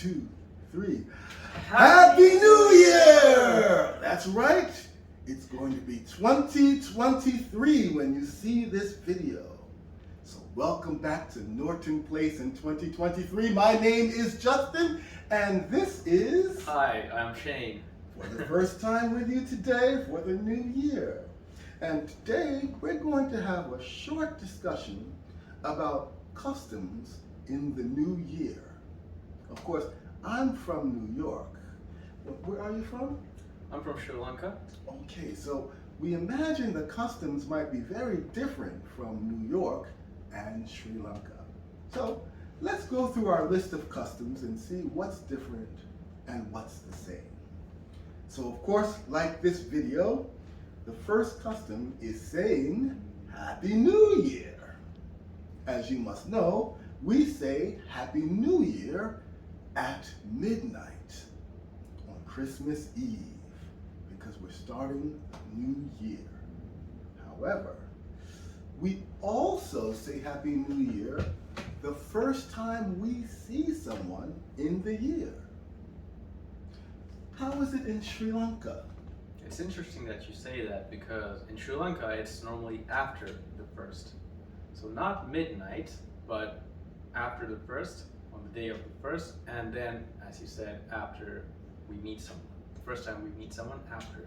2, 3. Happy New Year! That's right. It's going to be 2023 when you see this video. So welcome back to Norton Place in 2023. My name is Justin, and this is... Hi, I'm Shane. For the first time with you today for the new year. And today we're going to have a short discussion about customs in the new year. Of course, I'm from New York. Where are you from? I'm from Sri Lanka. Okay, so we imagine the customs might be very different from New York and Sri Lanka. So let's go through our list of customs and see what's different and what's the same. So of course, like this video, the first custom is saying Happy New Year. As you must know, we say Happy New Year at midnight on Christmas Eve because we're starting a new year. However, we also say Happy New Year the first time we see someone in the year. How is it in Sri Lanka? It's interesting that you say that because in Sri Lanka it's normally after the first. So not midnight, but after the first, on the day of the first, and then, as you said, after we meet someone. The first time we meet someone after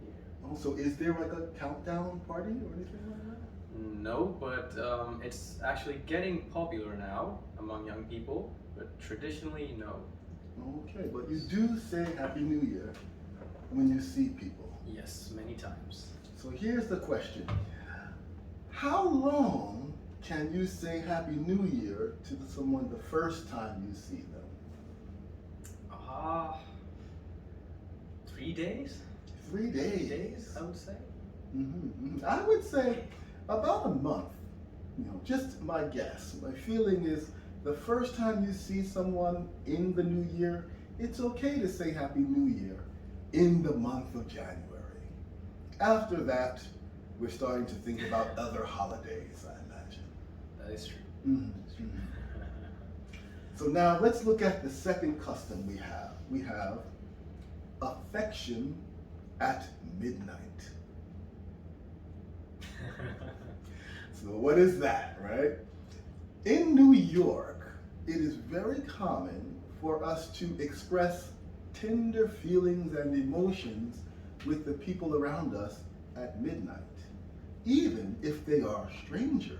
the year. Oh, so is there like a countdown party or anything like that? No, but it's actually getting popular now among young people, but traditionally, no. Okay, but you do say Happy New Year when you see people. Yes, many times. So here's the question. How long can you say Happy New Year to someone the first time you see them? 3 days? 3 days. 3 days, I would say. I would say about a month. You know, just my guess. My feeling is the first time you see someone in the new year, it's okay to say Happy New Year in the month of January. After that, we're starting to think about other holidays, I imagine. That is true. So now let's look at the second custom we have. We have affection at midnight. So what is that, right? In New York, it is very common for us to express tender feelings and emotions with the people around us at midnight, even if they are strangers.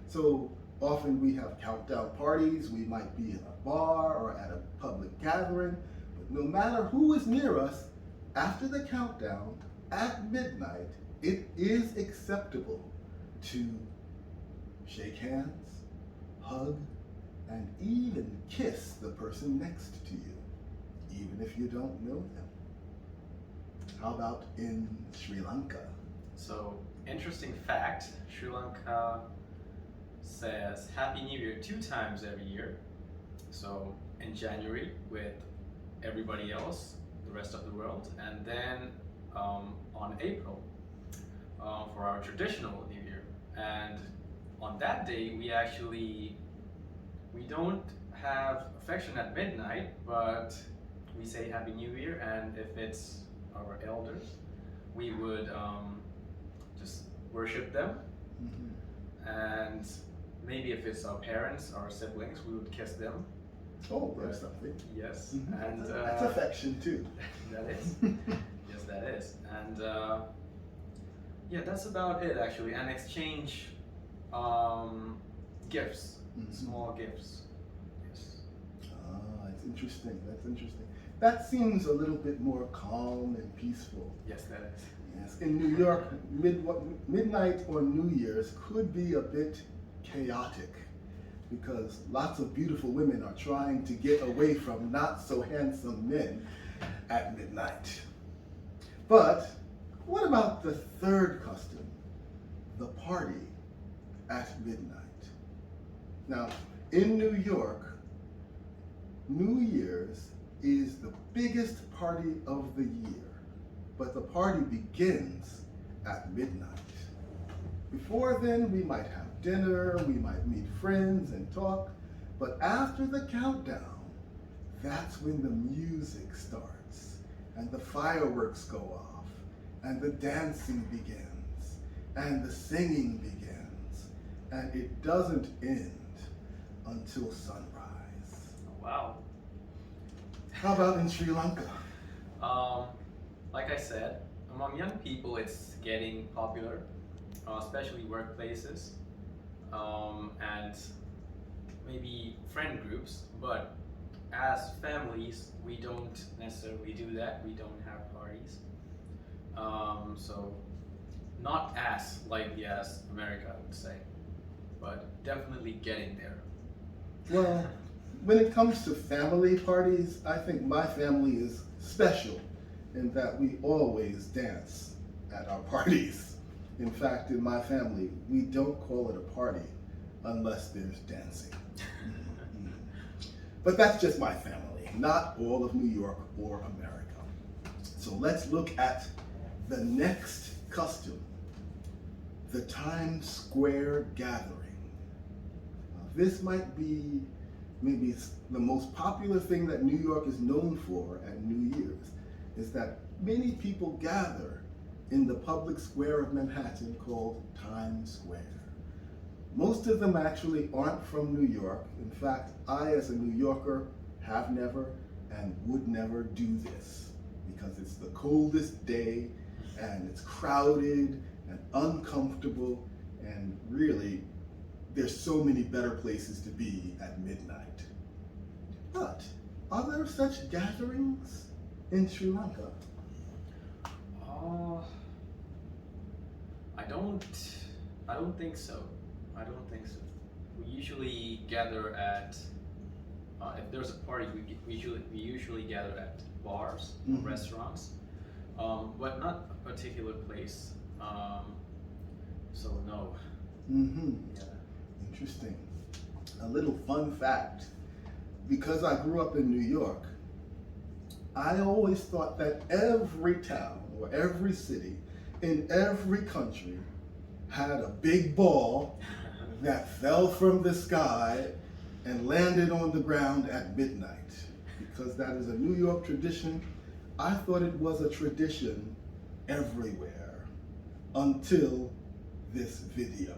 So often we have countdown parties, we might be in a bar or at a public gathering, but no matter who is near us, after the countdown, at midnight, it is acceptable to shake hands, hug, and even kiss the person next to you, even if you don't know them. How about in Sri Lanka? So, interesting fact, Sri Lanka says Happy New Year 2 times every year. So, in January with everybody else, the rest of the world, and then on April for our traditional New Year. And on that day, we don't have affection at midnight, but we say Happy New Year, and if it's our elders, we would just worship them. And maybe if it's our parents, our siblings, we would kiss them. Oh, that's something. Yes. And that's affection too. That is. Yes, that is. And yeah, that's about it actually. And exchange gifts, small gifts. Yes. That's interesting. That's interesting. That seems a little bit more calm and peaceful. Yes, that is. Yes. In New York, midnight on New Year's could be a bit chaotic because lots of beautiful women are trying to get away from not so handsome men at midnight. But what about the third custom, the party at midnight? Now, in New York, New Year's is the biggest party of the year, but the party begins at midnight. Before then, we might have dinner, we might meet friends and talk, but after the countdown, that's when the music starts, and the fireworks go off, and the dancing begins, and the singing begins, and it doesn't end until sunrise. Wow. How about in Sri Lanka? Like I said, among young people, it's getting popular, especially workplaces, and maybe friend groups. But as families, we don't necessarily do that. We don't have parties. So not as lively as America, I would say, but definitely getting there. Well, when it comes to family parties, I think my family is special in that we always dance at our parties. In fact, in my family, we don't call it a party unless there's dancing. But that's just my family, not all of New York or America. So let's look at the next custom, the Times Square gathering. This might be maybe the most popular thing that New York is known for at New Year's, is that many people gather in the public square of Manhattan called Times Square. Most of them actually aren't from New York. In fact, I as a New Yorker have never and would never do this because it's the coldest day and it's crowded and uncomfortable, and really there's so many better places to be at midnight. But are there such gatherings in Sri Lanka? I don't think so. I don't think so. We usually gather at if there's a party, we usually gather at bars, restaurants, but not a particular place. So no. Yeah. Interesting. A little fun fact. Because I grew up in New York, I always thought that every town or every city in every country had a big ball that fell from the sky and landed on the ground at midnight. Because that is a New York tradition, I thought it was a tradition everywhere until this video.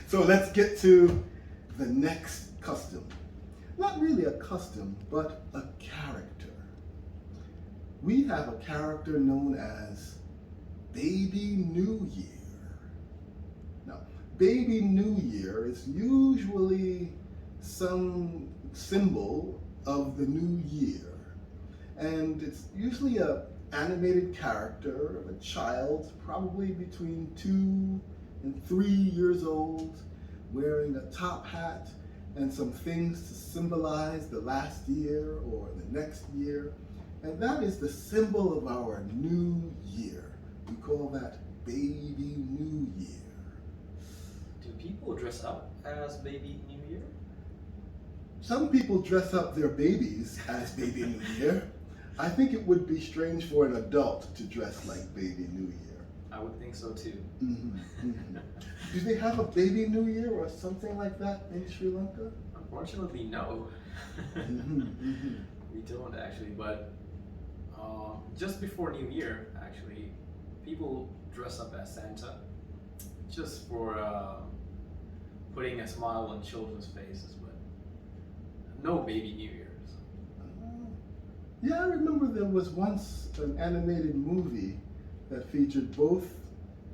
So let's get to the next custom. Not really a custom, but a character. We have a character known as Baby New Year. Now, Baby New Year is usually some symbol of the new year. And it's usually an animated character of a child, probably between 2 and 3 years old, wearing a top hat and some things to symbolize the last year or the next year. And that is the symbol of our new year. We call that Baby New Year. Do people dress up as Baby New Year? Some people dress up their babies as Baby New Year. I think it would be strange for an adult to dress like Baby New Year. I would think so too. Do they have a Baby New Year or something like that in Sri Lanka? Unfortunately, no. We don't actually, but just before New Year, actually, people dress up as Santa just for putting a smile on children's faces, but no Baby New Years. Yeah, I remember there was once an animated movie that featured both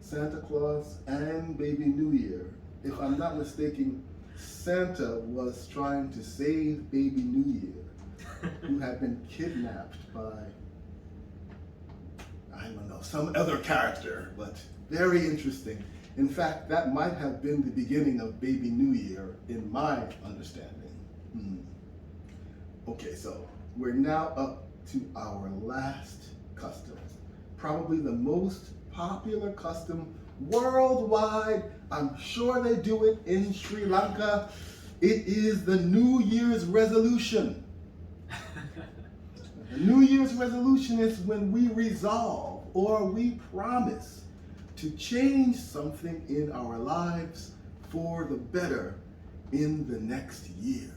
Santa Claus and Baby New Year. If I'm not mistaken, Santa was trying to save Baby New Year, who had been kidnapped by, I don't know, some other character, but very interesting. In fact, that might have been the beginning of Baby New Year in my understanding. Okay, so we're now up to our last custom, probably the most popular custom worldwide. I'm sure they do it in Sri Lanka. It is the New Year's resolution. The New Year's resolution is when we resolve or we promise to change something in our lives for the better in the next year.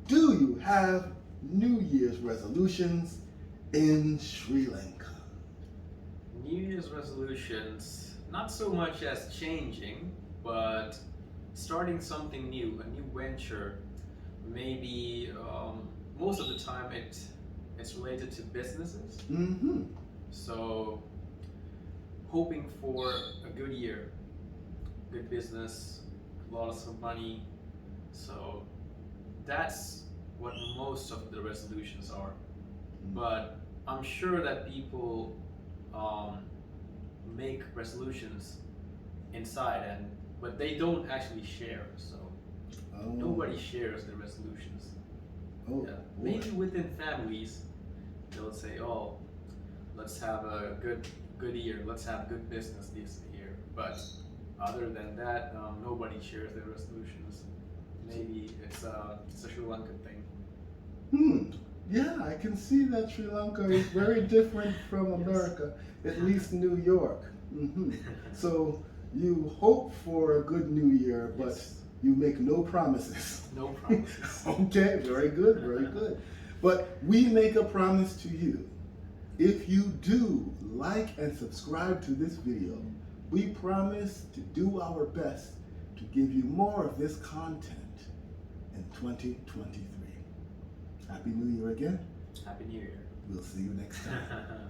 do you have New Year's resolutions in Sri Lanka? New Year's resolutions, not so much as changing, but starting something new, a new venture. Maybe most of the time it's related to businesses. Mm-hmm. So hoping for a good year, good business, lots of money. So that's what most of the resolutions are. But I'm sure that people make resolutions inside, but they don't actually share. So nobody shares their resolutions. Oh, Yeah. boy. Maybe within families, they'll say, "Oh, let's have a good year. Let's have good business this year." But other than that, nobody shares their resolutions. Maybe it's a Sri Lankan thing. Yeah, I can see that Sri Lanka is very different from America, at least New York. So you hope for a good New Year, but you make no promises. No promises. Okay, very good, very good. But we make a promise to you. If you do like and subscribe to this video, we promise to do our best to give you more of this content in 2023. Happy New Year again. Happy New Year. We'll see you next time.